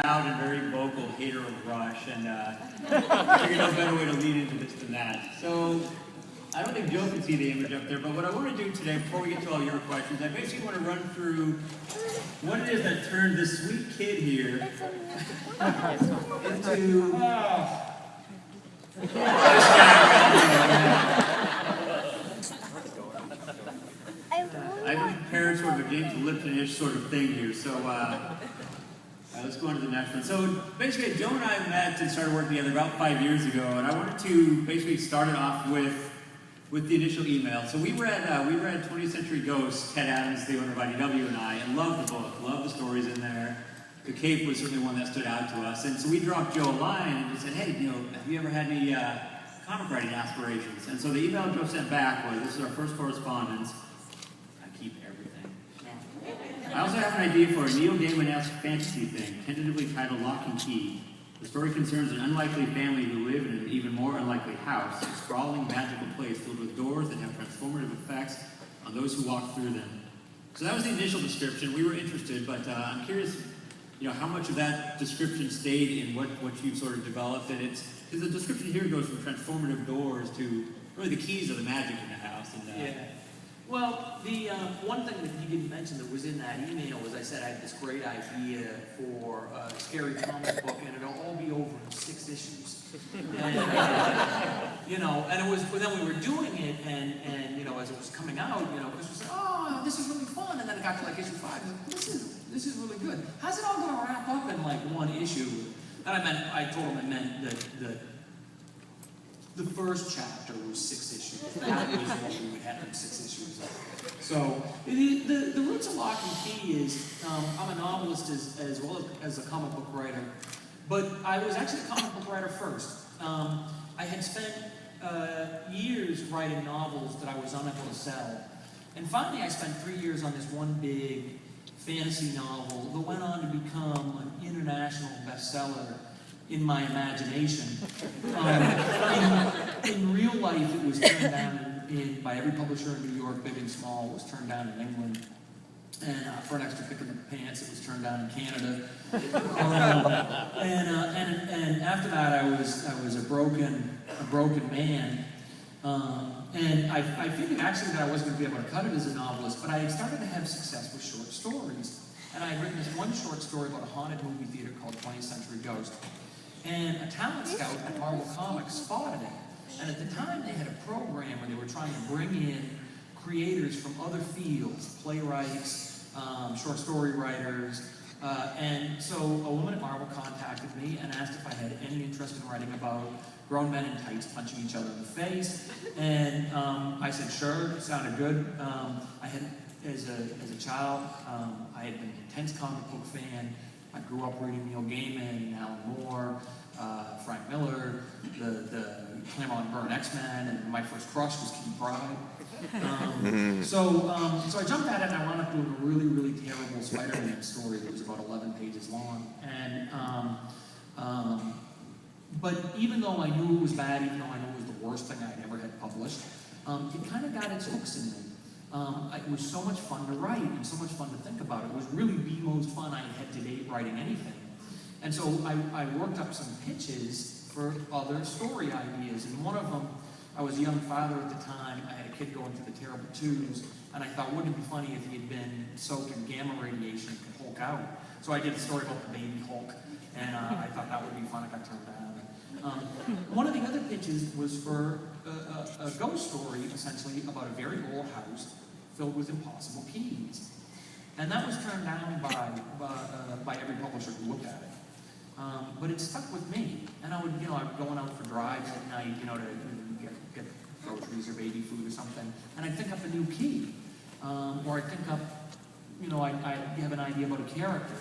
loud and very vocal hater of Rush, and I figured no better way to lead into this than that. So, I don't think Joe can see the image up there, but what I want to do today, before we get to all your questions, I basically want to run through what it is that turned this sweet kid here into this guy. I've prepared sort of a James Lipton-ish sort of thing here, so let's go on to the next one. So basically, Joe and I met and started working together about 5 years ago, and I wanted to basically start it off with the initial email. So we read 20th Century Ghosts, Ted Adams, the owner of IDW, and I, and loved the book, loved the stories in there. The Cape was certainly one that stood out to us, and so we dropped Joe a line and just said, hey, have you ever had any comic writing aspirations? And so the email Joe sent back was, this is our first correspondence. I also have an idea for a Neil Gaiman-esque fantasy thing, tentatively titled Locke Key. The story concerns an unlikely family who live in an even more unlikely house, a sprawling magical place filled with doors that have transformative effects on those who walk through them. So that was the initial description. We were interested, but I'm curious, how much of that description stayed in what you've sort of developed, and it's because the description here goes from transformative doors to really the keys of the magic in the house. And, yeah. Well, the one thing that you didn't mention that was in that email was I said I had this great idea for a scary comic book, and it'll all be over in 6 issues. And, and it was, but then we were doing it, and as it was coming out, Chris was like, oh, this is really fun, and then it got to like issue 5, and like, this is really good. How's it all going to wrap up in like 1 issue? And I told him it meant that the first chapter was 6 issues. That was what we would have in 6 issues. So the roots of Locke Key is I'm a novelist as well as a comic book writer, but I was actually a comic book writer first. I had spent years writing novels that I was unable to sell, and finally I spent 3 years on this one big fantasy novel that went on to become an international bestseller. In my imagination. In real life, it was turned down by every publisher in New York, big and small. It was turned down in England. And for an extra kick in the pants, it was turned down in Canada. And after that, I was a broken man. And I figured actually that I wasn't going to be able to cut it as a novelist, but I had started to have success with short stories. And I had written this one short story about a haunted movie theater called 20th Century Ghost. And a talent scout at Marvel Comics spotted it. And at the time, they had a program where they were trying to bring in creators from other fields, playwrights, short story writers. And so a woman at Marvel contacted me and asked if I had any interest in writing about grown men in tights punching each other in the face. And I said, sure, it sounded good. I had, as a child, I had been an intense comic book fan. I grew up reading Neil Gaiman, Alan Moore, Frank Miller, the Claremont Byrne X-Men, and my first crush was Kitty Pryde. So I jumped at it, and I wound up doing a really, really terrible Spider-Man story that was about 11 pages long. And but even though I knew it was bad, even though I knew it was the worst thing I'd ever had published, it kind of got its hooks in me. It was so much fun to write and so much fun to think about. It was really the most fun I had to date writing anything. And so I worked up some pitches for other story ideas. And one of them, I was a young father at the time. I had a kid going through the terrible twos. And I thought, wouldn't it be funny if he had been soaked in gamma radiation and could Hulk out? So I did a story about the baby Hulk. And I thought that would be fun. It got turned down. One of the other pitches was for a ghost story, essentially, about a very old house filled with impossible keys. And that was turned down by every publisher who looked at it. But it stuck with me. And I would, I'd be going out for drives at night, to get groceries or baby food or something. And I'd think up a new key. Or I'd think up, I'd have an idea about a character.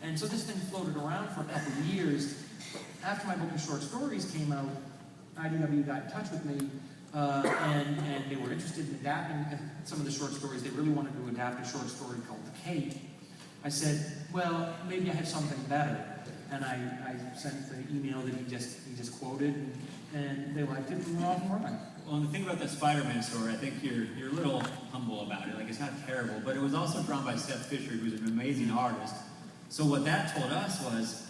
And so this thing floated around for a couple of years. After my book of short stories came out, IDW got in touch with me, and they were interested in adapting some of the short stories. They really wanted to adapt a short story called The Cape. I said, well, maybe I have something better. And I sent the email that he just quoted, and they liked it, and we're off and running. Well, and the thing about that Spider-Man story, I think you're a little humble about it. Like, it's not terrible, but it was also drawn by Seth Fisher, who's an amazing artist. So what that told us was,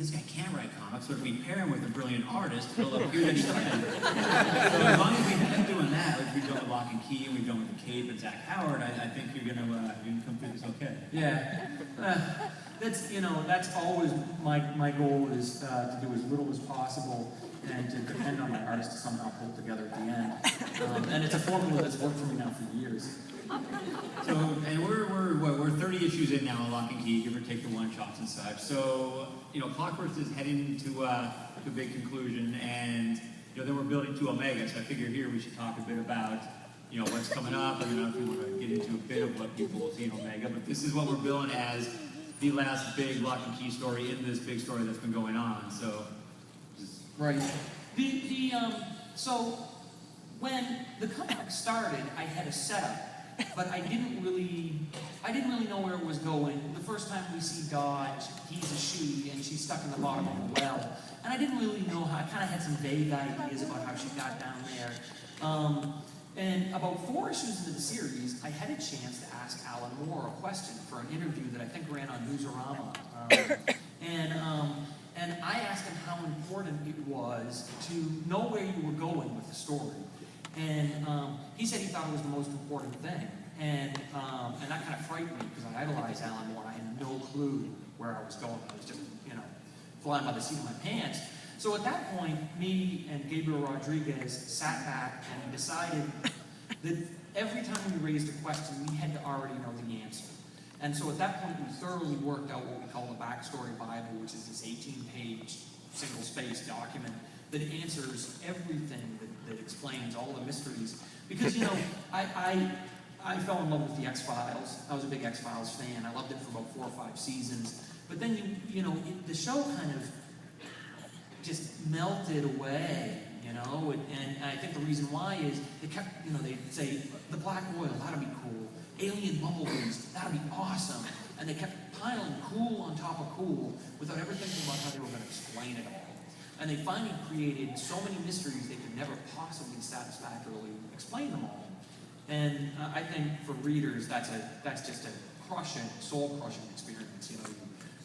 this guy can't write comics, but if we pair him with a brilliant artist, he'll appear that he can. So as long as we keep doing that, like we've done with Locke Key, and we've done with the Cape and Zach Howard, I think you're gonna come through this okay. Yeah, that's always my goal is to do as little as possible and to depend on my artist to somehow pull together at the end. And it's a formula that's worked for me now for years. So, and we're 30 issues in now on Locke and Key, give or take the one-shots and such. So, Clockworks is heading to a big conclusion, and then we're building to Omega. So I figure here we should talk a bit about what's coming up. I don't know if we want to get into a bit of what people will see in Omega, but this is what we're billing as the last big Locke and Key story in this big story that's been going on. So, right. So when the comic started, I had a setup, but I didn't really know where it was going. The first time we see Dodge, he's a she, and she's stuck in the bottom of the well. And I didn't really know how, I kind of had some vague ideas about how she got down there. And about 4 issues into the series, I had a chance to ask Alan Moore a question for an interview that I think ran on Newsarama. And I asked him how important it was to know where you were going with the story. And he said he thought it was the most important thing. And that kind of frightened me because I idolized Alan Moore and I had no clue where I was going. I was just, flying by the seat of my pants. So at that point, me and Gabriel Rodriguez sat back and decided that every time we raised a question, we had to already know the answer. And so at that point, we thoroughly worked out what we call the Backstory Bible, which is this 18-page, single-spaced document that answers everything that explains all the mysteries. Because, I fell in love with the X-Files. I was a big X-Files fan. I loved it for about 4 or 5 seasons. But then, the show kind of just melted away, and I think the reason why is they kept, they'd say, the black oil, that'll be cool. Alien bumblebees, that'll be awesome. And they kept piling cool on top of cool without ever thinking about how they were going to explain it all. And they finally created so many mysteries they could never possibly satisfactorily explain them all. And I think for readers, that's just a crushing, soul-crushing experience.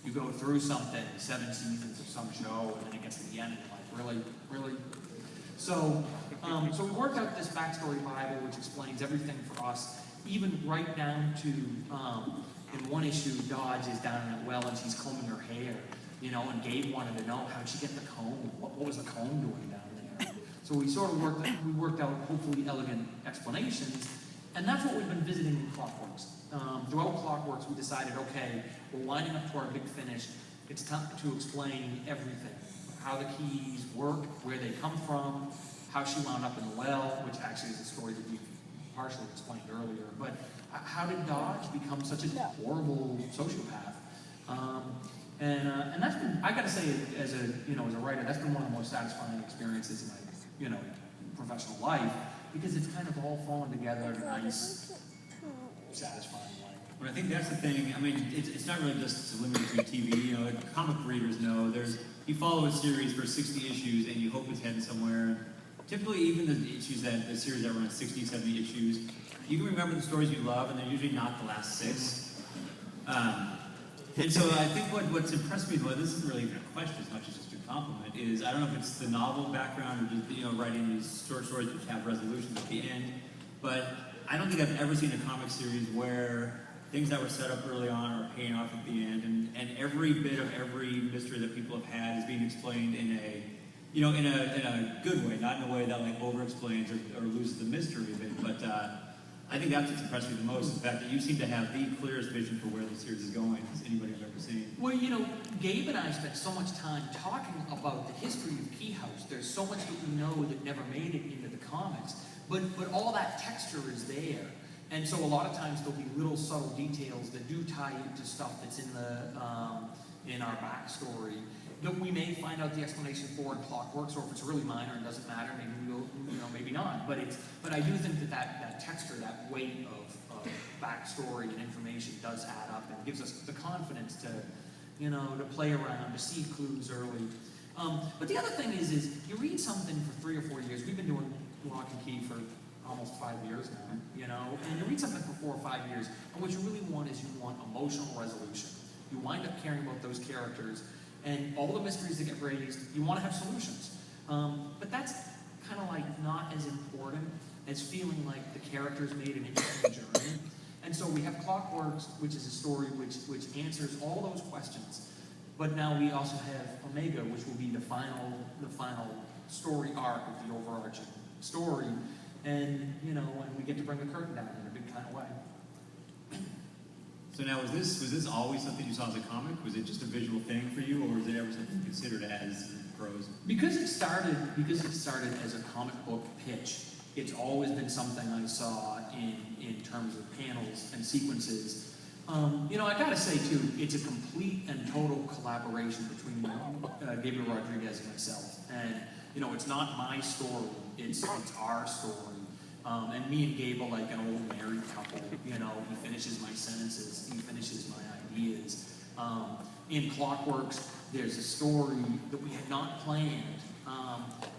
You go through something, 7 seasons of some show, and then it gets to the end, and you're like, really? So we worked out this Backstory Bible, which explains everything for us, even right down to, in one issue, Dodge is down in that well, and she's combing her hair, and Gabe wanted to know, how'd she get the comb? What was the comb doing down there? So we sort of worked out hopefully elegant explanations, and that's what we've been visiting in Clockworks. Throughout Clockworks, we decided, okay, we're lining up to our big finish. It's time to explain everything. How the keys work, where they come from, how she wound up in the well, which actually is a story that we partially explained earlier. But how did Dodge become such a horrible sociopath? And that's been, I gotta say, as a writer, that's been one of the most satisfying experiences in my, professional life, because it's kind of all fallen together in a nice, satisfying way. But I think that's the thing. I mean, it's not really just limited to TV. Comic readers know you follow a series for 60 issues and you hope it's heading somewhere. Typically, even the series that runs 60, 70 issues, you can remember the stories you love, and they're usually not the last 6. And so I think what's impressed me, well, this isn't really even a question as much as just a compliment, is I don't know if it's the novel background or just writing these short stories which have resolutions at the end, but I don't think I've ever seen a comic series where things that were set up early on are paying off at the end, and every bit of every mystery that people have had is being explained in a good way, not in a way that over-explains or loses the mystery of it. But I think that's what's impressed me the most, is the fact that you seem to have the clearest vision for where the series is going as anybody I've ever seen. Well, Gabe and I spent so much time talking about the history of Key House. There's so much that we know that never made it into the comics, but all that texture is there. And so a lot of times there'll be little subtle details that do tie into stuff that's in our backstory that we may find out the explanation for in Clockworks, or if it's really minor and doesn't matter, maybe we'll, maybe not. But I do think that texture, that weight of backstory and information does add up and gives us the confidence to play around, to see clues early. But the other thing is you read something for 3 or 4 years. We've been doing Locke and Key for almost 5 years now, and you read something for 4 or 5 years, and what you really want is you want emotional resolution. You wind up caring about those characters, and all the mysteries that get raised, you want to have solutions. But that's kind of like not as important as feeling like the characters made an interesting journey. And so we have Clockworks, which is a story which answers all those questions. But now we also have Omega, which will be the final story arc of the overarching story. And, you know, and we get to bring the curtain down in a big kind of way. So now, was this always something you saw as a comic? Was it just a visual thing for you, or was it ever something considered as prose? Because it started as a comic book pitch, it's always been something I saw in terms of panels and sequences. You know, I gotta say too, it's a complete and total collaboration between Gabriel Rodriguez and myself. And you know, it's not my story; it's our story. And me and Gabe are like an old married couple. You know, he finishes my sentences, he finishes my ideas. In Clockworks, there's a story that we had not planned,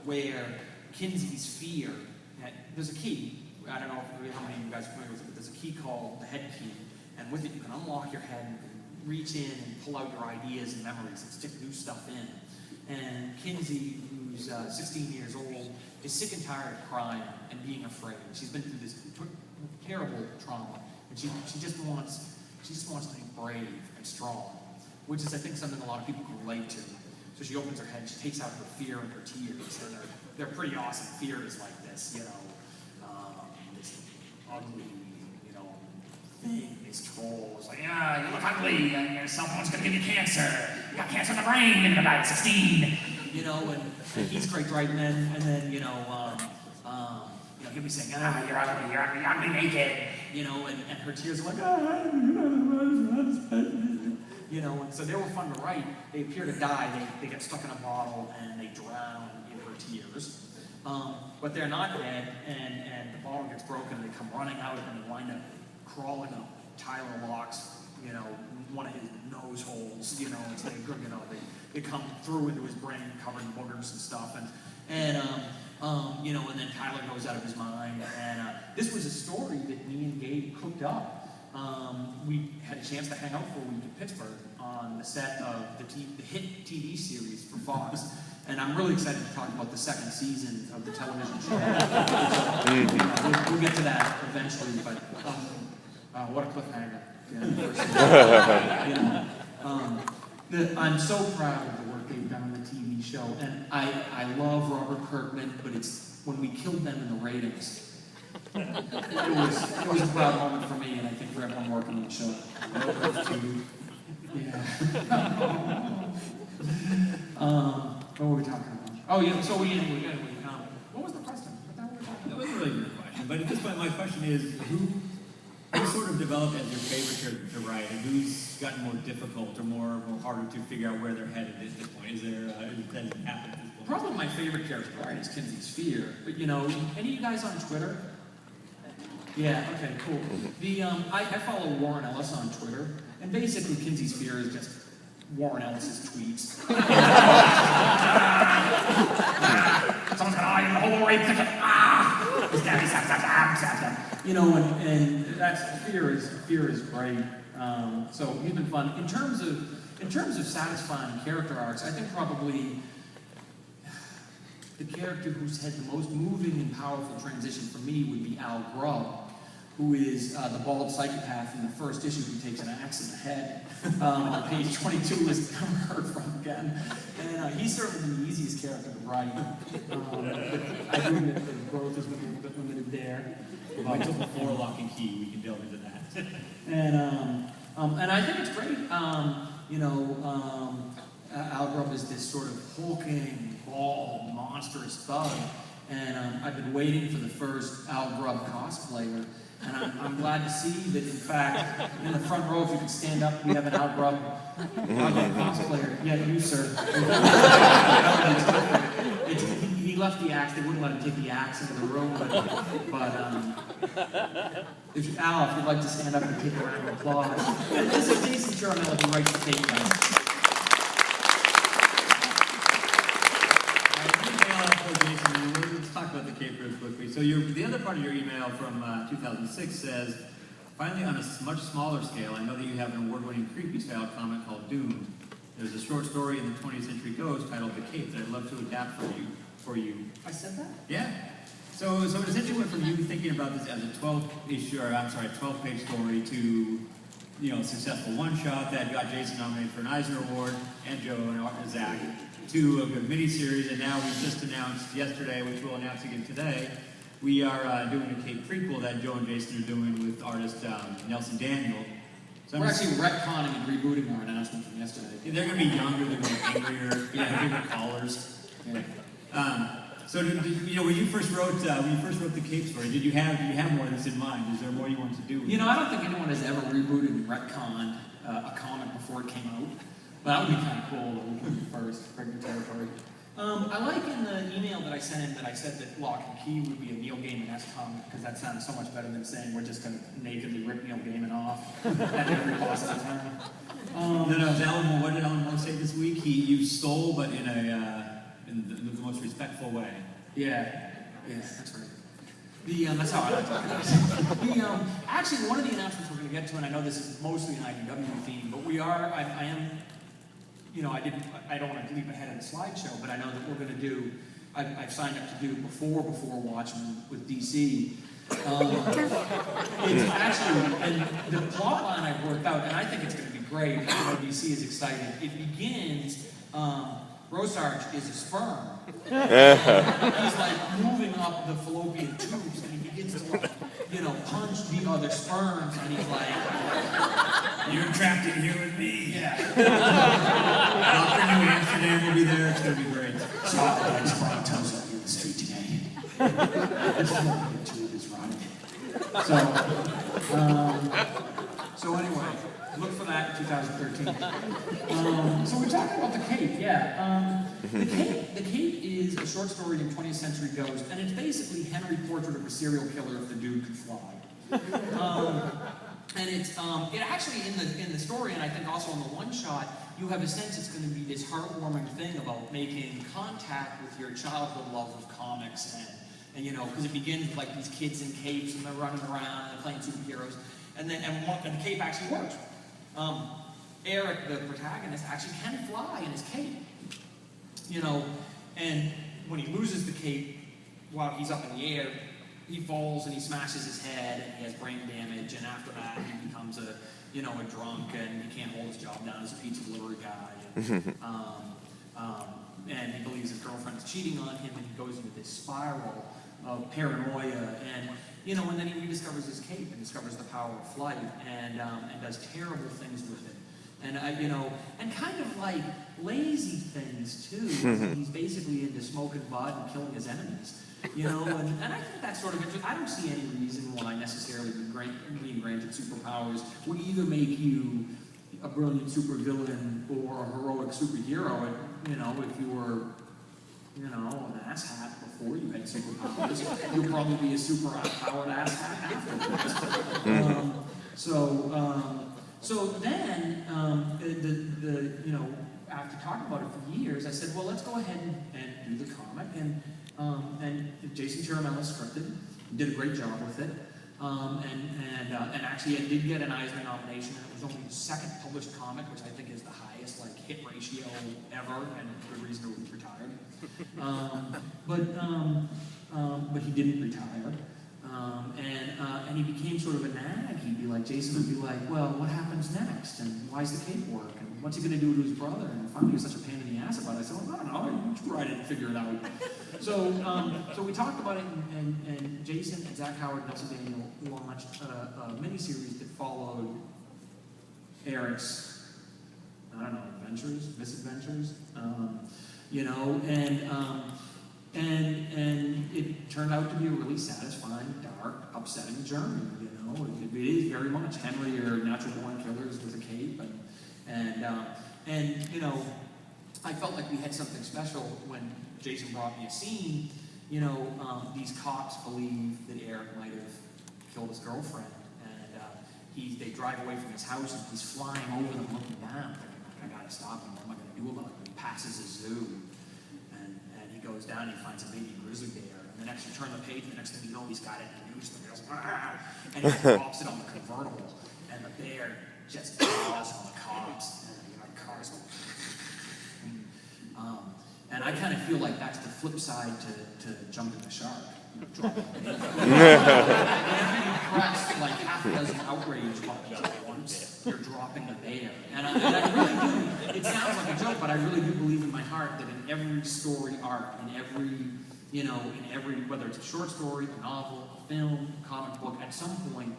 where Kinsey's fear. There's a key. I don't know how many of you guys are familiar with it, but there's a key called the head key. And with it, you can unlock your head, you can reach in and pull out your ideas and memories and stick new stuff in. And Kinsey, who's 16 years old, is sick and tired of crying and being afraid. She's been through this terrible trauma, and she just wants to be brave and strong, which is, I think, something a lot of people can relate to. So she opens her head, and she takes out her fear and her tears, and they're pretty awesome fears like this, you know, this ugly, you know, thing, this troll. It's like, yeah, you look ugly, and someone's gonna give you cancer. You got cancer in the brain, you're gonna die at 16. You know, and he's great writing, and then you know, he'll be saying, you're ugly naked. You know, and her tears are like, you know, and so they were fun to write. They appear to die. They get stuck in a bottle and they drown in her tears. But they're not dead, and the bottle gets broken, and they come running out, and they wind up crawling up Tyler Locke's, you know, one of his nose holes, you know, and so they come through into his brain covered in boogers and stuff, and you know, and then Tyler goes out of his mind, and this was a story that me and Gabe cooked up. We had a chance to hang out for a week in Pittsburgh on the set of the hit TV series for Fox. And I'm really excited to talk about the second season of the television show. We'll get to that eventually, but what a cliffhanger. I'm so proud of the work they've done on the TV show, and I love Robert Kirkman, but it's when we killed them in the ratings. It was a proud moment for me, and I think for everyone working on the show. What were we talking about? Oh yeah, so what was the question? That wasn't really your question, but at this point, my question is, who sort of developed as your favorite character to write, and who's gotten more difficult or more harder to figure out where they're headed at this point? Does it happen at this point? Probably my favorite character to write is Kinsey's Fear. But you know, any of you guys on Twitter? Yeah, okay, cool. I follow Warren Ellis on Twitter, and basically Kinsey's Fear is just Warren Ellis's tweets. Someone's gonna in the whole rape ticket. You know, and that's fear is great. So he's been fun. In terms of satisfying character arcs, I think probably the character who's had the most moving and powerful transition for me would be Al Grubb, who is the bald psychopath in the first issue who takes an axe in the head. On page 22 is never heard from again. And he's certainly the easiest character to write. But I do admit that the growth is a bit limited there. Wait till before Locke Key, we can delve into that. And I think it's great. Al Grubb is this sort of hulking, bald, monstrous thug. And I've been waiting for the first Al Grubb cosplayer. And I'm glad to see that, in fact, in the front row, if you can stand up, we have an Al Grubb cosplayer. Yeah, you, sir. He left the axe. They wouldn't let him take the axe into the room. But Al, if you'd like to stand up and take a round of applause. And this is Jason Charmel who writes the tape, guys. Let's talk about the Cape Ribs quickly. So the other part of your email from 2006 says, finally on a much smaller scale, I know that you have an award-winning creepy style comic called Doomed. There's a short story in the 20th Century Ghost titled The Cape that I'd love to adapt for you. I said that? Yeah. So it essentially went from you thinking about this as a 12-page story to, successful one-shot that got Jason nominated for an Eisner Award, and Joe and Zach, to a good miniseries, and now we just announced yesterday, which we'll announce again today, we are doing a Cape prequel that Joe and Jason are doing with artist Nelson Daniel. So we're actually retconning and rebooting our announcement from yesterday. They're going to be younger, they're going to be angrier, different collars. Yeah. So, when you first wrote the Cape story, did you have more of this in mind? Is there more you want to do? I don't think anyone has ever rebooted and retconned a comic before it came out. But that would be kind of cool. That we could first, break the territory. I like in the email that I sent in that I said that Locke Key would be a Neil Gaiman-esque comic because that sounds so much better than saying we're just going to nakedly rip Neil Gaiman off at every possible time. What did Alan Moore say this week? You stole, but in the most respectful way. Yeah, that's right. That's how I like to talk. Actually, one of the announcements we're going to get to, and I know this is mostly an IDW theme, but I don't want to leap ahead of the slideshow, but I know that we're going to do, I've signed up to do before Watchmen with DC. It's actually, and the plot line I've worked out, and I think it's going to be great. DC is excited. It begins, Rosarge is a sperm. He's like moving up the fallopian tubes, and he begins to punch the other sperms, and he's like, "You're trapped in here with me." Yeah. Dr. New Amsterdam will be there. It's gonna be great. So I just brought toes up in the street today. This fallopian tube is rotting. So anyway, look for that in 2013. So we're talking about the Cape, yeah. The Cape is a short story in 20th Century Ghost, and it's basically Henry Portrait of a serial killer if the dude could fly. And it actually in the story, and I think also in the one shot, you have a sense it's going to be this heartwarming thing about making contact with your childhood love of comics, and because it begins with like these kids in capes and they're running around and they're playing superheroes, and the cape actually works. Eric, the protagonist, actually can fly in his cape. And when he loses the cape while he's up in the air, he falls and he smashes his head and he has brain damage, and after that he becomes a drunk and he can't hold his job down as a pizza delivery guy. And he believes his girlfriend's cheating on him, and he goes into this spiral of paranoia, and then he rediscovers his cape and discovers the power of flight, and does terrible things with it. And and kind of like lazy things too. He's basically into smoking bud and killing his enemies. And I think that's sort of interesting. I don't see any reason why necessarily being granted superpowers would either make you a brilliant supervillain or a heroic superhero. If you were, an asshat before you had superpowers, you'll probably be a super-powered asshat afterwards. So then, after talking about it for years, I said, well, let's go ahead and do the comic. And Jason Chiramella scripted, did a great job with it. And actually, it did get an Eisner nomination. It was only the second published comic, which I think is the highest hit ratio ever, and good reason to be retired. But he didn't retire. And he became sort of a nag. He'd be like, Jason would be like, well, what happens next? And why does the cape work? And what's he going to do to his brother? And finally he was such a pain in the ass about it. I said, well, I don't know. You write it and figure it out. So we talked about it, and Jason and Zach Howard and Nelson Daniel launched a miniseries that followed Eric's, misadventures, and it turned out to be a really satisfying, dark, upsetting journey. It is very much Henry or natural born killers with a cape, and I felt like we had something special when Jason brought me a scene. These cops believe that Eric might have killed his girlfriend, and they drive away from his house, and he's flying over them, looking down, thinking, I gotta stop him. What am I gonna do about it? He passes a zoo, and he goes down and he finds a baby grizzly bear. And the next you turn the page, the next thing you know, he's got it in the news. And he goes, and he drops it on the convertible, and the bear just falls on the cops. And cars. And I kind of feel like that's the flip side to jumping the shark. Dropping the bear. Whenever you press like half a dozen outrage buttons at once, you're dropping the bear. And I really do. It sounds like a joke, but I really do believe in my heart that in every story arc, in every, whether it's a short story, a novel, a film, a comic book, at some point,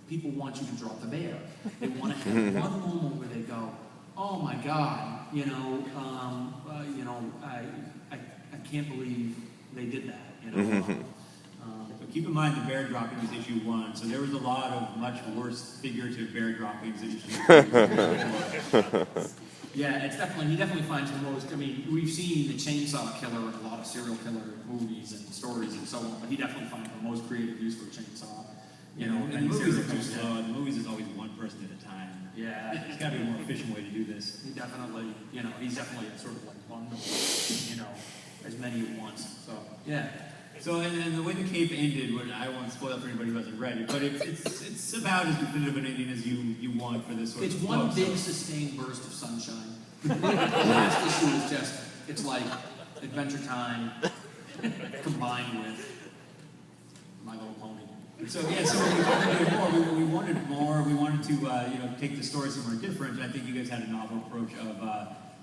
people want you to drop the bear. They want to have one moment where they go, "Oh my God, I can't believe they did that." But keep in mind the bear dropping is issue 1, so there was a lot of much worse figurative bear droppings in issue 2. Yeah, it's definitely, he definitely finds the most, I mean, we've seen the chainsaw killer in a lot of serial killer movies and stories and so on, but he definitely finds the most creative use for a chainsaw. And the movies are too slow. The movies is always one person at a time. Yeah. There's got to be a more efficient way to do this. He definitely, he's definitely a sort of like bundle, as many at once. So, yeah. So, and the way the cape ended, I won't spoil it for anybody who hasn't read it, but it's about as definitive an ending as you want for this sort of book. It's one big sustained burst of sunshine. The last issue is just, it's like Adventure Time combined with My Little Pony. So we wanted more. We wanted to take the story somewhere different. And I think you guys had a novel approach of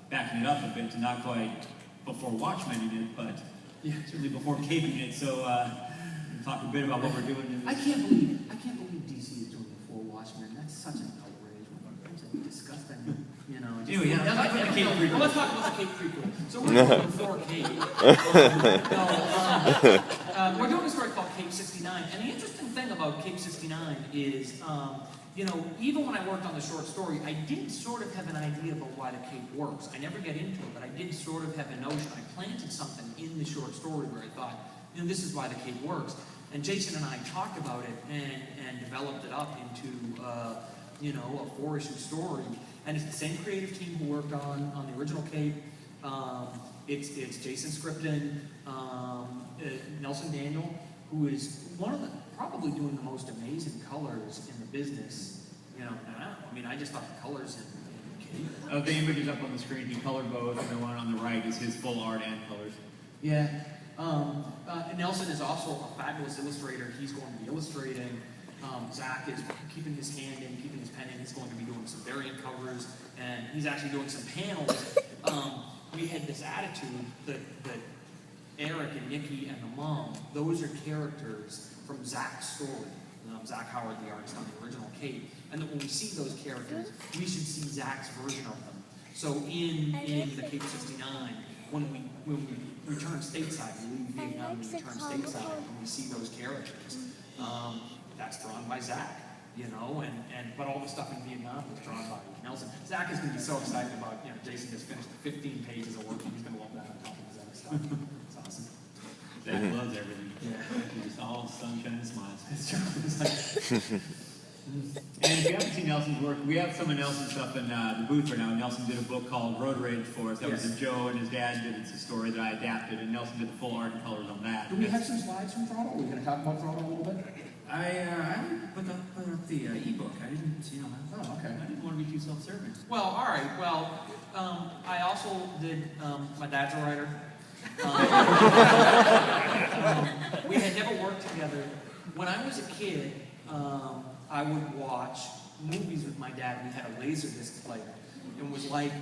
backing it up a bit to not quite before Watchmening it, but certainly before caping it. So we'll talk a bit about what we're doing. I can't believe DC is doing before Watchmen. That's such an outrage. That's disgusting. Let's talk about the Cape prequel. So we're doing before Cape. We're doing a story called Cape 69, and the interesting thing about Cape 69 is, even when I worked on the short story, I did sort of have an idea about why the Cape works. I never get into it, but I did sort of have a notion. I planted something in the short story where I thought, this is why the Cape works. And Jason and I talked about it and developed it up into, a 4-issue story. And it's the same creative team who worked on the original Cape. It's Jason Scripton, Nelson Daniel, who is probably doing the most amazing colors in the business, now. I mean, I just thought the colors in Cape. The images up on the screen, he colored both, and the one on the right is his full art and colors. Yeah. Nelson is also a fabulous illustrator. He's going to be illustrating. Zach is keeping his hand in, keeping his pen in. He's going to be doing some variant covers, and he's actually doing some panels. We had this attitude that Eric and Nikki and the mom, those are characters from Zach's story. Zach Howard, the artist on the original Cape. And that when we see those characters, we should see Zach's version of them. So in the Cape 69, when we return stateside, we leave Vietnam and return stateside, and we see those characters, that's drawn by Zach, but all the stuff in Vietnam was drawn by Nelson. Zach is going to be so excited about, Jason just finished 15 pages of work, and he's going to love that on top of his other stuff. It's awesome. Zach loves everything. Yeah. Just all sunshine and smiles. It's true. And if you haven't seen Nelson's work, we have some of Nelson's stuff in the booth right now. Nelson did a book called Road Rage for us. That was a Joe and his dad did. It's a story that I adapted, and Nelson did the full art and colors on that. Do we have some slides from Throttle? Are we going to talk about Throttle a little bit? I put up the ebook. I didn't, Oh, okay. I didn't want to be too self-serving. Well, all right. Well, I also did. My dad's a writer. We had never worked together. When I was a kid, I would watch movies with my dad. We had a Laserdisc player. It was like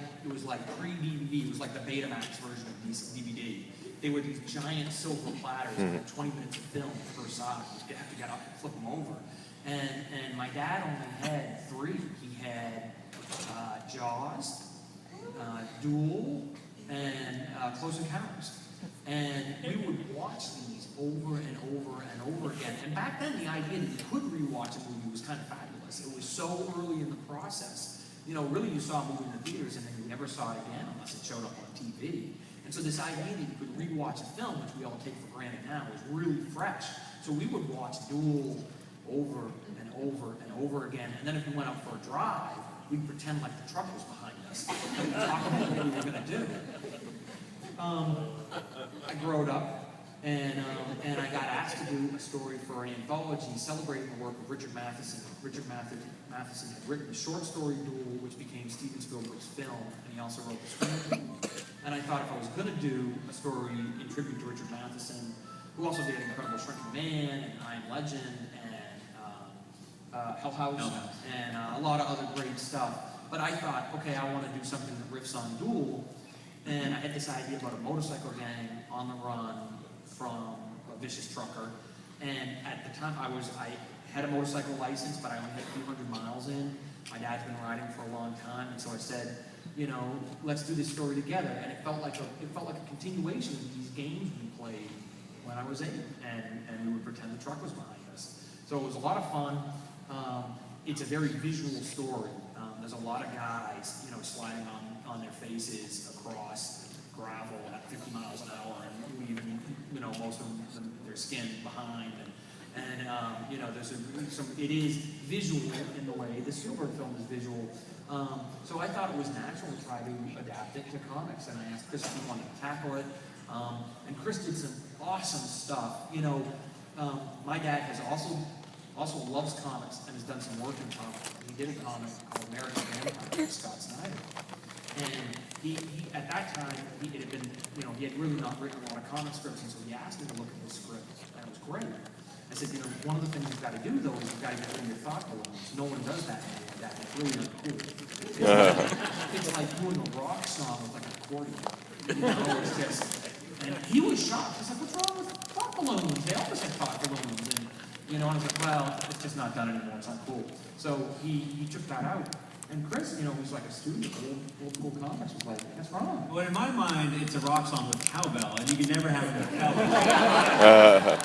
pre-DVD. It was like the Betamax version of DVD. They were these giant silver platters, with 20 minutes of film per side. You have to get up and flip them over. And my dad only had 3. He had Jaws, Duel, and Close Encounters. And we would watch these over and over and over again. And back then, the idea that you could rewatch a movie was kind of fabulous. It was so early in the process. Really you saw a movie in the theaters and then you never saw it again unless it showed up on TV. And so this idea that you could rewatch a film, which we all take for granted now, was really fresh. So we would watch Duel over and over and over again. And then if we went out for a drive, we'd pretend like the truck was behind us. And we'd talk about what we were going to do. I grew up And I got asked to do a story for an anthology celebrating the work of Richard Matheson. Richard Matheson had written a short story, Duel, which became Steven Spielberg's film, and he also wrote the screenplay. And I thought if I was going to do a story in tribute to Richard Matheson, who also did Incredible Shrinking Man, and I Am Legend, and Hell House, and a lot of other great stuff. But I thought, okay, I want to do something that riffs on Duel, and I had this idea about a motorcycle gang on the run from a vicious trucker. And at the time, I had a motorcycle license, but I only had a few hundred miles in. My dad's been riding for a long time, and so I said, you know, let's do this story together. And it felt like a continuation of these games we played when I was 8, and we would pretend the truck was behind us. So it was a lot of fun. It's a very visual story. There's a lot of guys, you know, sliding on their faces across gravel at 50 miles an hour, and leaving, you know, most of them their skin behind. And you know, it is visual in the way the Spielberg film is visual. So I thought it was natural to try to adapt it to comics, and I asked Chris if he wanted to tackle it. And Chris did some awesome stuff. You know, my dad has also loves comics and has done some work in comics. He did a comic called American Vampire with Scott Snyder. And he at that time, he had been, you know, he had really not written a lot of comic scripts, and so he asked me to look at the script, and it was great. I said, you know, one of the things you've got to do, though, is you've got to get rid of your thought balloons. No one does that anymore. It's really uncool. It's like doing a rock song with like an accordion. You know, it's just, and he was shocked. He's like, what's wrong with thought balloons? They always have thought balloons. And, you know, I was like, well, it's just not done anymore. It's not cool. So he took that out. And Chris, you know, who's like a student of old school comics, was like, that's wrong. Well, in my mind, it's a rock song with cowbell, and you can never have it with cowbell.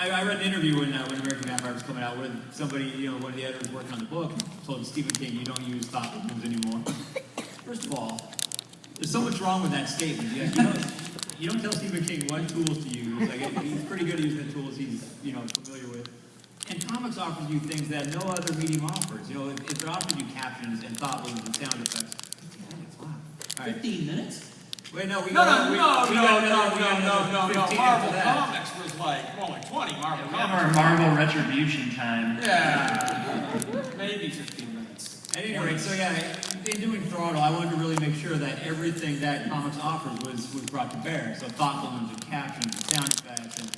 I read an interview when American Vampire was coming out with somebody, you know, one of the editors working on the book, told Stephen King, you don't use thought balloons anymore. First of all, there's so much wrong with that statement. You don't tell Stephen King what tools to use. Like, he's pretty good at using the tools he's, you know, familiar with. And comics offers you things that no other medium offers. You know, if it offers you captions and thought balloons and sound effects, 15 minutes, wow. All right. 15 minutes? Wait, no, No. Marvel Comics was like, more like 20. Marvel Comics. Marvel Retribution time. Yeah. Maybe 15 minutes. At any rate, so yeah, in doing Throttle, I wanted to really make sure that everything that comics offers was brought to bear. So thought balloons and captions and sound effects and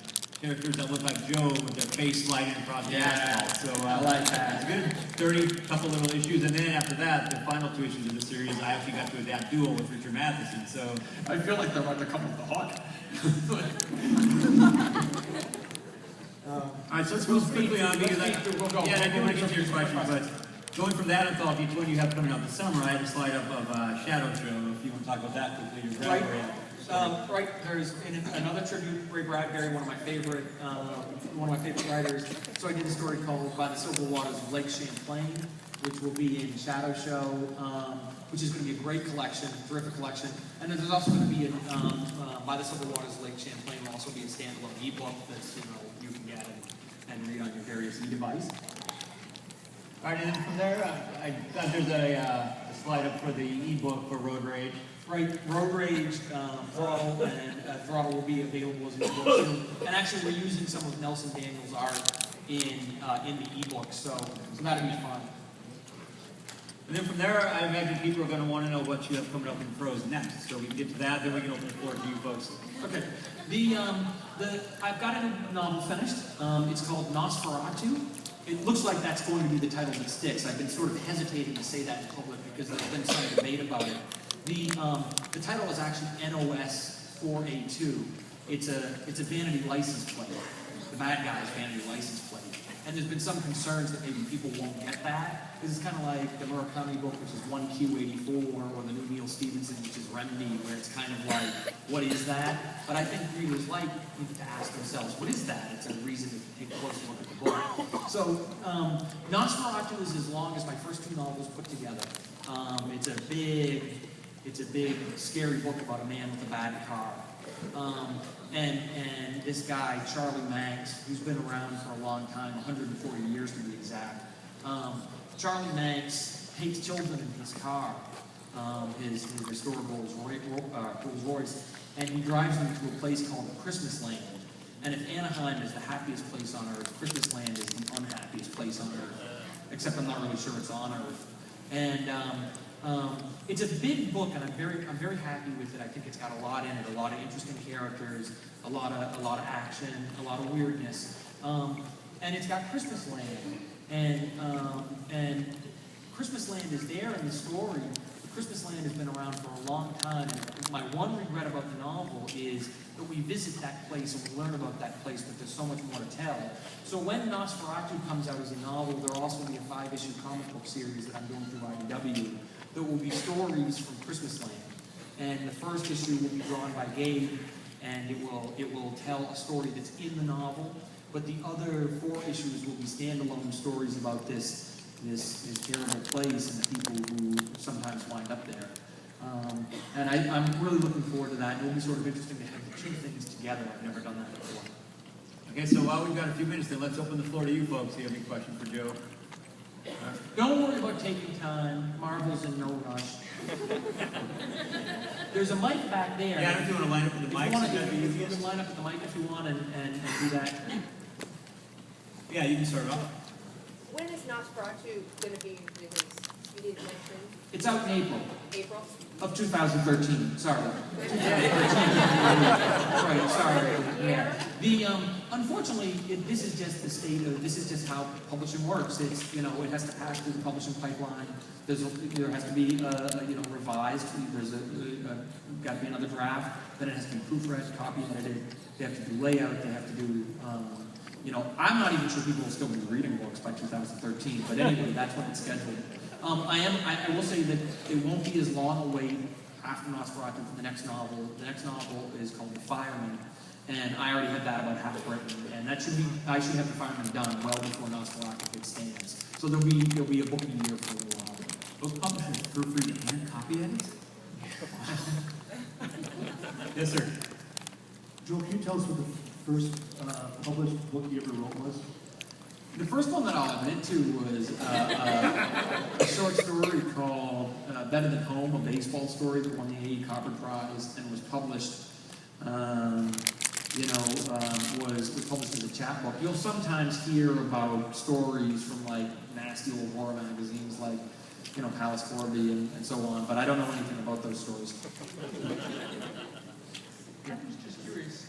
characters that look like Joe with their face sliding across the asphalt. So I like that. It's good. 30 couple little issues, and then after that, the final 2 issues of the series, I actually got to adapt Duel with Richard Matheson. So I feel like they're about to come with the Hawk. All right, so let's go quickly on because I do want to get to your question, but going from that anthology to what you have coming out this summer, I had a slide up of Shadow Show. If you want to talk about that quickly, Right. There's another tribute, Ray Bradbury, one of my favorite writers. So I did a story called By the Silver Waters of Lake Champlain, which will be in Shadow Show, which is going to be a great collection, terrific collection. And then there's also going to be By the Silver Waters of Lake Champlain will also be a standalone ebook that's, you know, you can get and read on your various e-device. All right, and then from there, I thought there's a slide up for the ebook for Road Rage. Right, Road Rage, Throttle, and Throttle will be available as an ebook soon. And actually, we're using some of Nelson Daniels' art in the ebook, so that'll be fun. And then from there, I imagine people are going to want to know what you have coming up in prose next. So we can get to that, then we can open the floor to you folks. Okay. I've got a novel finished. It's called Nosferatu. It looks like that's going to be the title that sticks. I've been sort of hesitating to say that in public because there's been some debate about it. The title is actually NOS 4A2. It's a vanity license plate. The bad guy's vanity license plate. And there's been some concerns that maybe people won't get that. Because it's kind of like the Murakami book, which is 1Q84, or the new Neil Stephenson, which is Remedy, where it's kind of like, what is that? But I think readers need to ask themselves, what is that? It's a reason to take a closer look at the book. So, Nosferatu is as long as my first 2 novels put together. It's a big, scary book about a man with a bad car. And this guy, Charlie Manx, who's been around for a long time, 140 years to be exact. Charlie Manx takes children in his car, his restored Rolls Royce, and he drives them to a place called Christmas Land. And if Anaheim is the happiest place on earth, Christmas Land is the unhappiest place on earth. Except I'm not really sure it's on earth. And it's a big book, and I'm very happy with it. I think it's got a lot in it, a lot of interesting characters, a lot of action, a lot of weirdness, and it's got Christmas Land, and Christmas Land is there in the story. Christmas Land has been around for a long time, and my one regret about the novel is that we visit that place and we learn about that place, but there's so much more to tell. So when Nosferatu comes out as a novel, there'll also be a 5-issue comic book series that I'm doing through IDW that will be stories from Christmas Land. And the first issue will be drawn by Gabe, and it will tell a story that's in the novel, but the other 4 issues will be standalone stories about this terrible place and the people who sometimes wind up there. And I'm really looking forward to that. It will be sort of interesting to have the 2 things together. I've never done that before. Okay, so while we've got a few minutes, then let's open the floor to you folks. Do you have any questions for Joe? Don't worry about taking time. Marvel's in no rush. There's a mic back there. Yeah, I don't know if you want to line up with the mics. If you can line up with the mic if you want and do that. Yeah, you can start off. When is Nosferatu going to be released? You didn't mention. It's out in April. April? Of 2013. Sorry. 2013. Right, sorry. Yeah. Unfortunately, this is just the state of, this is just how publishing works. It's, it has to pass through the publishing pipeline. There has to be, revised. There's got to be another draft. Then it has to be proofread, copy edited. They have to do layout. They have to do, I'm not even sure people will still be reading books by 2013. But anyway, that's when it's scheduled. I will say that it won't be as long a wait after Nosferatu for the next novel. The next novel is called The Fireman, and I already have that about half written, and I should have The Fireman done well before Nosferatu hits stands. So there'll be a book a year for a little while. Book publishers proofread and copy edits? Yes, sir. Joe, can you tell us what the first published book you ever wrote was? The first one that I'll admit to was a short story called Better Than Home, a baseball story that won the A.E. Copper Prize and was published, was published as a chapbook. You'll sometimes hear about stories from like nasty old horror magazines like, Palace Corby and so on, but I don't know anything about those stories. I was just curious,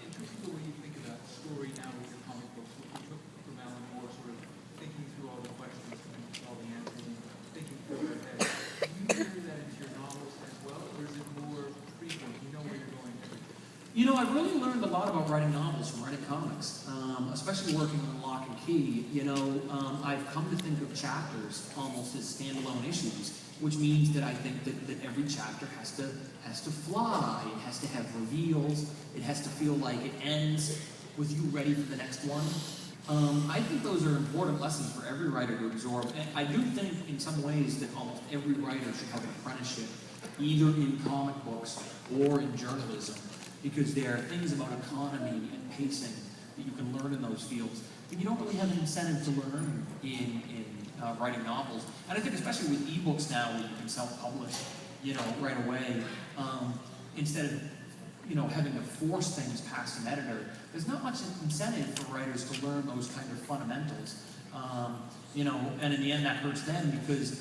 interesting the way you think about story now with your comic books, what you took from Alan Moore, sort of thinking through all the questions and all the answers and thinking through it ahead. Do you carry that into your novels as well, or is it more prequel? You know where you're going to? I've really learned a lot about writing novels from writing comics, especially working on Locke Key. I've come to think of chapters almost as standalone issues, which means that I think that every chapter has to fly. It has to have reveals. It has to feel like it ends with you ready for the next one. I think those are important lessons for every writer to absorb. And I do think in some ways that almost every writer should have an apprenticeship, either in comic books or in journalism, because there are things about economy and pacing that you can learn in those fields that you don't really have an incentive to learn in writing novels. And I think especially with ebooks now, where you can self-publish, right away, instead of, having to force things past an editor, there's not much incentive for writers to learn those kind of fundamentals. And in the end that hurts them because,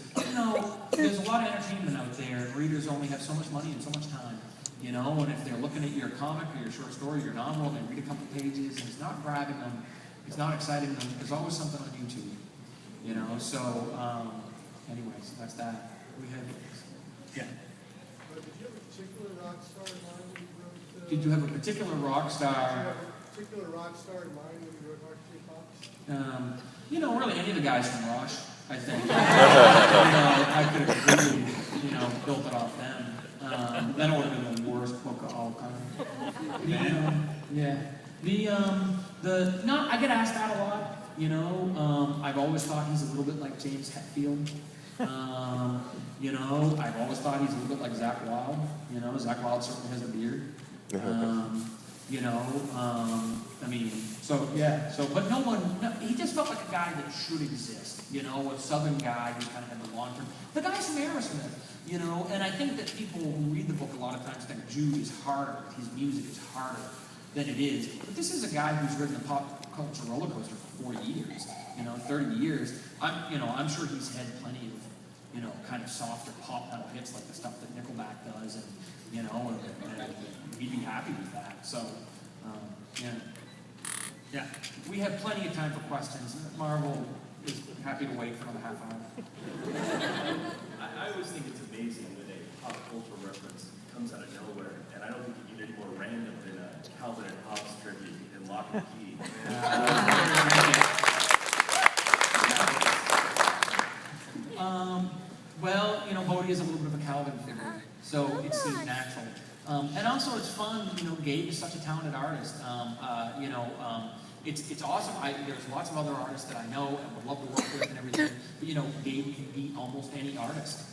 there's a lot of entertainment out there, and readers only have so much money and so much time. And if they're looking at your comic or your short story, your novel, and they read a couple pages, and it's not grabbing them, it's not exciting them, there's always something on YouTube. So, anyways, that's that. We have, yeah. Did you have a particular rock star in mind when you wrote Did you have a particular rock star? Did you have a particular rock star in mind when you wrote Archie Fox? Really any of the guys from Rush, I think. I could have completely, built it off them. Then it would have been the worst book of all time. I get asked that a lot. I've always thought he's a little bit like James Hetfield. I've always thought he's a little bit like Zach Wilde. Zach Wilde certainly has a beard. But no one, he just felt like a guy that should exist, a Southern guy who kind of had the long term. The guys from Aerosmith, and I think that people who read the book a lot of times think Jude is harder, his music is harder than it is. But this is a guy who's ridden the pop culture roller coaster for 40 years, 30 years. I'm sure he's had plenty of, kind of softer pop metal hits like the stuff that Nickelback does, and he'd be happy with that. So, yeah, we have plenty of time for questions. Marvel is happy to wait for another half hour. I always think it's amazing when a pop culture reference comes out of nowhere, and I don't think you get any more random than a Calvin and Hobbes tribute in Locke Key. Well, Bodhi is a little bit of a Calvin figure, so it seemed natural. And also, it's fun. Gabe is such a talented artist. It's awesome. There's lots of other artists that I know and would love to work with and everything. But Gabe can be almost any artist.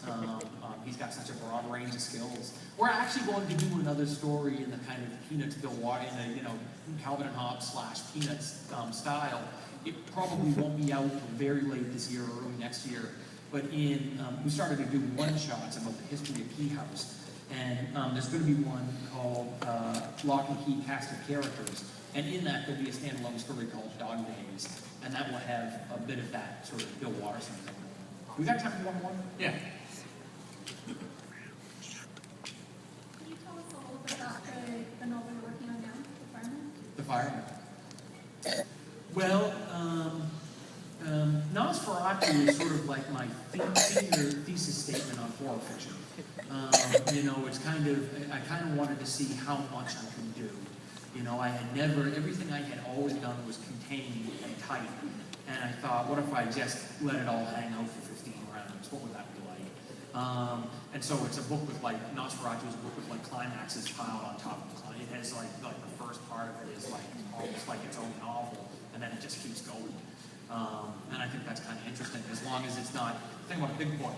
He's got such a broad range of skills. We're actually going to do another story in the kind of Peanuts Bill Water, in the Calvin and Hobbes / Peanuts style. It probably won't be out until very late this year or early next year. But we started to do one-shots about the history of Key House. And there's going to be one called Locke Key Cast of Characters. And in that, there'll be a standalone story called Dog Days. And that will have a bit of that sort of Bill Watterson thing. We got time for one more? Yeah. Can you tell us a little bit about the novel you're working on now, The Fireman? The Fireman. Well, Nosferatu is sort of like my senior thesis statement on horror fiction. It's I kind of wanted to see how much I can do. Everything I had always done was contained and tight. And I thought, what if I just let it all hang out for 15 rounds? What would that be like? And so it's a book with Nosferatu is a book with climaxes piled on top of it. It has like the first part of it is almost like its own novel, and then it just keeps going. And I think that's kind of interesting, as long as it's not, the thing about a big book,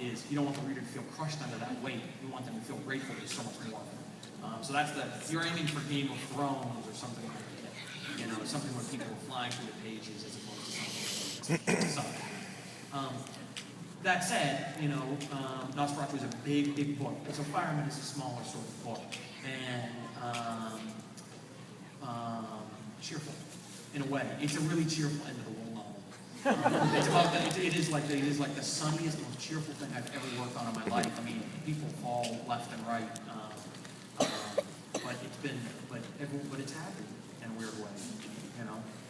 is you don't want the reader to feel crushed under that weight. You want them to feel grateful there's so much more. So that's you're aiming for Game of Thrones or something like that. Something where people are flying through the pages as opposed to something that's that said, Nosferatu is a big, big book. So Fireman is a smaller sort of book. And cheerful, in a way. It's a really cheerful end of the world novel. It is like the sunniest, most cheerful thing I've ever worked on in my life. I mean, people fall left and right. But it's happy in a weird way,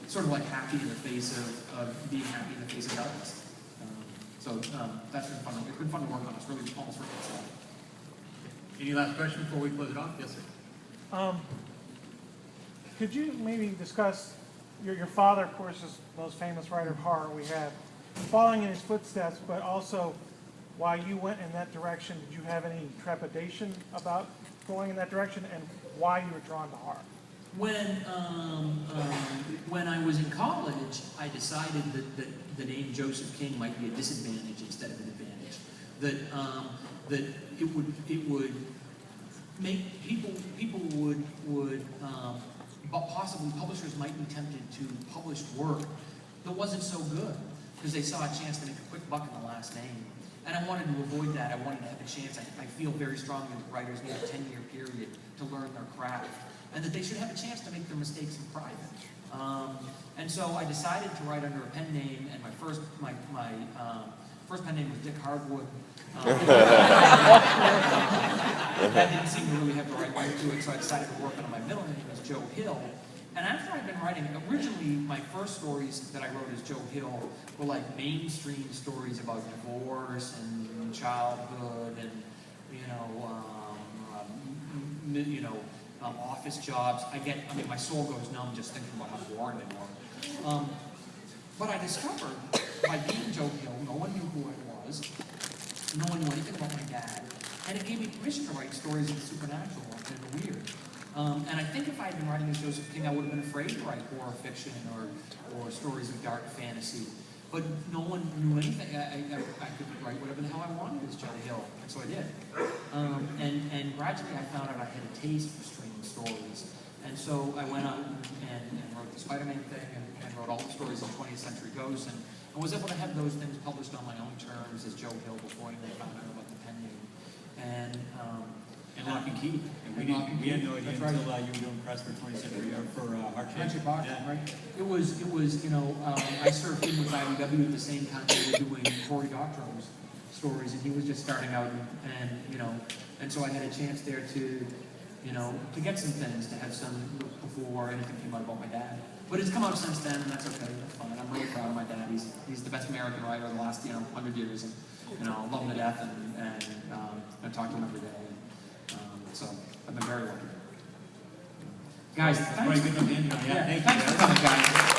It's sort of like happy in the face of being happy in the face of darkness. That's been fun. It's been fun to work on. It's really almost worked itself. Any last question before we close it off? Yes, sir. Could you maybe discuss your father, of course, is the most famous writer of horror we have, following in his footsteps, but also why you went in that direction? Did you have any trepidation about going in that direction, and why you were drawn to horror? When I was in college, I decided that the name Joseph King might be a disadvantage instead of an advantage. That it would make people would possibly publishers might be tempted to publish work that wasn't so good because they saw a chance to make a quick buck in the last name. And I wanted to avoid that. I wanted to have a chance. I feel very strongly that writers need a 10-year period to learn their craft, and that they should have a chance to make their mistakes in private. And so I decided to write under a pen name, and my first pen name was Dick Hardwood. That didn't seem to really have the right ring to it, so I decided to work under my middle name as Joe Hill. And after I'd been writing, originally my first stories that I wrote as Joe Hill were like mainstream stories about divorce and childhood and office jobs. My soul goes numb just thinking about how boring they were. But I discovered by being Joe Hill, no one knew who I was, no one knew anything about my dad, and it gave me permission to write stories of the supernatural and the weird. And I think if I had been writing as Joseph King, I would have been afraid to write horror fiction or stories of dark fantasy. But no one knew anything. I could write whatever the hell I wanted as Joe Hill, and so I did. And gradually I found out I had a taste for strange stories. And so I went out and wrote the Spider-Man thing and wrote all the stories of 20th Century Ghosts and was able to have those things published on my own terms as Joe Hill before I even found out about the pen name. And And Locke Key. And we had no idea That's right. until you were doing press for 20th Century, or for Hardship box, Yeah. right? It was, you know, I served him with IDW at the same time they were doing Cory Doctorow's stories, and he was just starting out, and you know, and so I had a chance there to, you know, to get some things, to have some before anything came out about my dad. But it's come out since then, and that's okay, that's fine. I'm really proud of my dad. He's the best American writer of the last, 100 years, and, love him to death, and I talk to him every day. So I've been very lucky. Guys, That's probably thanks. good at the end. Yeah, thank you. Thanks for coming, guys.